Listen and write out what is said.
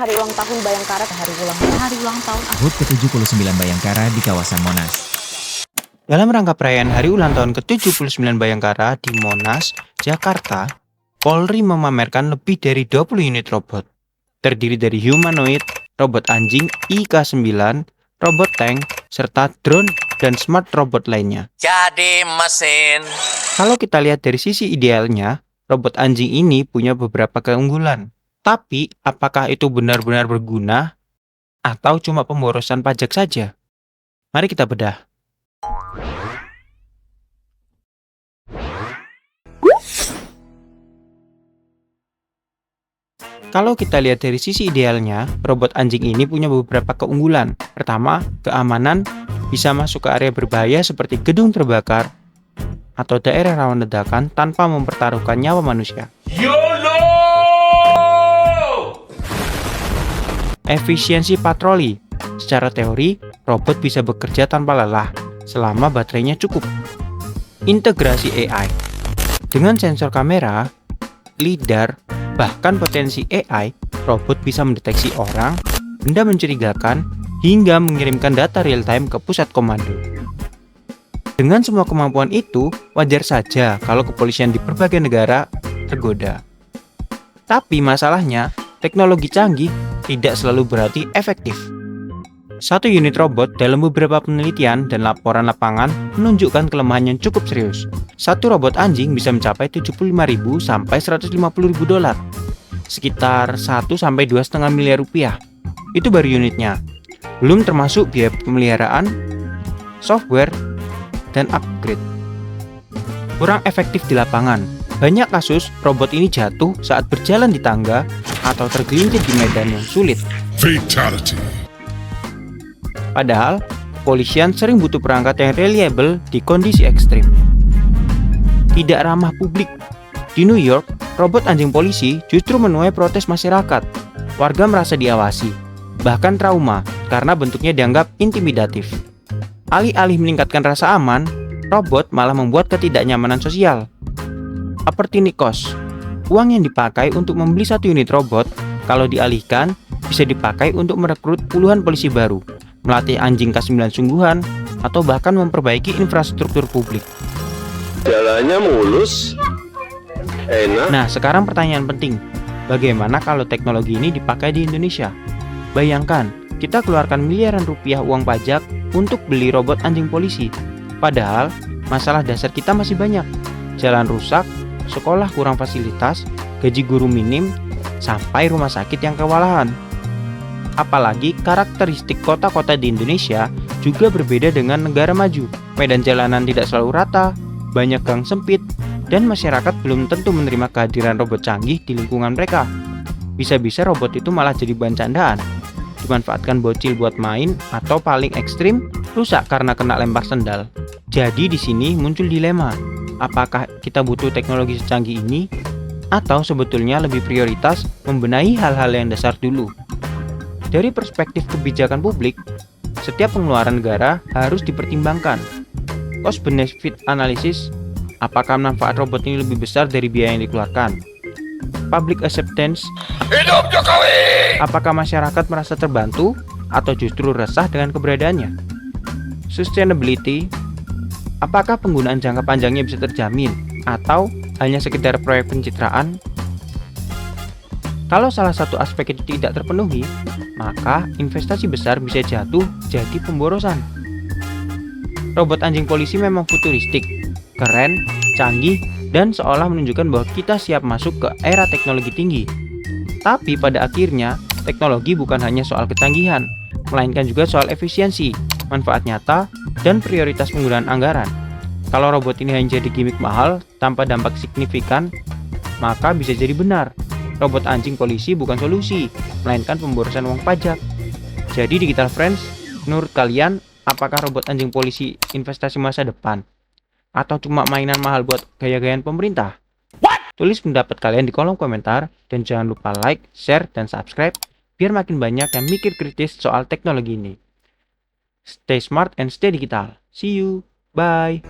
Hari ulang tahun Bayangkara, hari ulang tahun HUT ke-79 Bayangkara di kawasan Monas. Dalam rangka perayaan Hari Ulang Tahun ke-79 Bayangkara di Monas, Jakarta, Polri memamerkan lebih dari 20 unit robot. Terdiri dari humanoid, robot anjing IK-9, robot tank, serta drone dan smart robot lainnya. Jadi mesin. Kalau kita lihat dari sisi idealnya, robot anjing ini punya beberapa keunggulan. Tapi, apakah itu benar-benar berguna atau cuma pemborosan pajak saja? Mari kita bedah. Kalau kita lihat dari sisi idealnya, robot anjing ini punya beberapa keunggulan. Pertama, keamanan, bisa masuk ke area berbahaya seperti gedung terbakar atau daerah rawan ledakan tanpa mempertaruhkan nyawa manusia. Efisiensi patroli. Secara teori, robot bisa bekerja tanpa lelah selama baterainya cukup. Integrasi AI. Dengan sensor kamera, lidar, bahkan potensi AI, robot bisa mendeteksi orang, benda mencurigakan, hingga mengirimkan data real-time ke pusat komando. Dengan semua kemampuan itu, wajar saja kalau kepolisian di berbagai negara tergoda. Tapi masalahnya, teknologi canggih tidak selalu berarti efektif. Satu unit robot dalam beberapa penelitian dan laporan lapangan menunjukkan kelemahan yang cukup serius. Satu robot anjing bisa mencapai 75.000 sampai 150.000 dolar, sekitar 1 sampai 2,5 miliar rupiah. Itu baru unitnya. Belum termasuk biaya pemeliharaan, software, dan upgrade. Kurang efektif di lapangan. Banyak kasus robot ini jatuh saat berjalan di tangga atau tergelincir di medan yang sulit. Fatality. Padahal, kepolisian sering butuh perangkat yang reliable di kondisi ekstrim. Tidak ramah publik. Di New York, robot anjing polisi justru menuai protes masyarakat. Warga merasa diawasi, bahkan trauma karena bentuknya dianggap intimidatif. Alih-alih meningkatkan rasa aman, robot malah membuat ketidaknyamanan sosial. Opportunity cost. Uang yang dipakai untuk membeli satu unit robot, kalau dialihkan, bisa dipakai untuk merekrut puluhan polisi baru, melatih anjing K9 sungguhan, atau bahkan memperbaiki infrastruktur publik. Jalannya mulus, enak. Nah, sekarang pertanyaan penting. Bagaimana kalau teknologi ini dipakai di Indonesia? Bayangkan, kita keluarkan miliaran rupiah uang pajak untuk beli robot anjing polisi. Padahal, masalah dasar kita masih banyak. Jalan rusak, sekolah kurang fasilitas, gaji guru minim, sampai rumah sakit yang kewalahan. Apalagi karakteristik kota-kota di Indonesia juga berbeda dengan negara maju. Medan jalanan tidak selalu rata, banyak gang sempit, dan masyarakat belum tentu menerima kehadiran robot canggih di lingkungan mereka. Bisa-bisa robot itu malah jadi bahan candaan, dimanfaatkan bocil buat main, atau paling ekstrim, rusak karena kena lempar sendal. Jadi di sini muncul dilema. Apakah kita butuh teknologi secanggih ini, atau sebetulnya lebih prioritas membenahi hal-hal yang dasar dulu? Dari perspektif kebijakan publik, setiap pengeluaran negara harus dipertimbangkan. Cost benefit analysis, apakah manfaat robot ini lebih besar dari biaya yang dikeluarkan? Public acceptance, Hidup Jokowi! apakah masyarakat merasa terbantu atau justru resah dengan keberadaannya? Sustainability, apakah penggunaan jangka panjangnya bisa terjamin atau hanya sekedar proyek pencitraan? Kalau salah satu aspek itu tidak terpenuhi, maka investasi besar bisa jatuh jadi pemborosan. Robot anjing polisi memang futuristik, keren, canggih, dan seolah menunjukkan bahwa kita siap masuk ke era teknologi tinggi. Tapi pada akhirnya, teknologi bukan hanya soal kecanggihan, melainkan juga soal efisiensi, manfaat nyata, dan prioritas penggunaan anggaran. Kalau robot ini hanya jadi gimmick mahal tanpa dampak signifikan, maka bisa jadi benar. Robot anjing polisi bukan solusi, melainkan pemborosan uang pajak. Jadi Digital Friends, menurut kalian, apakah robot anjing polisi investasi masa depan? Atau cuma mainan mahal buat gaya-gayaan pemerintah? Tulis pendapat kalian di kolom komentar, dan jangan lupa like, share, dan subscribe, biar makin banyak yang mikir kritis soal teknologi ini. Stay smart and stay digital. See you. Bye.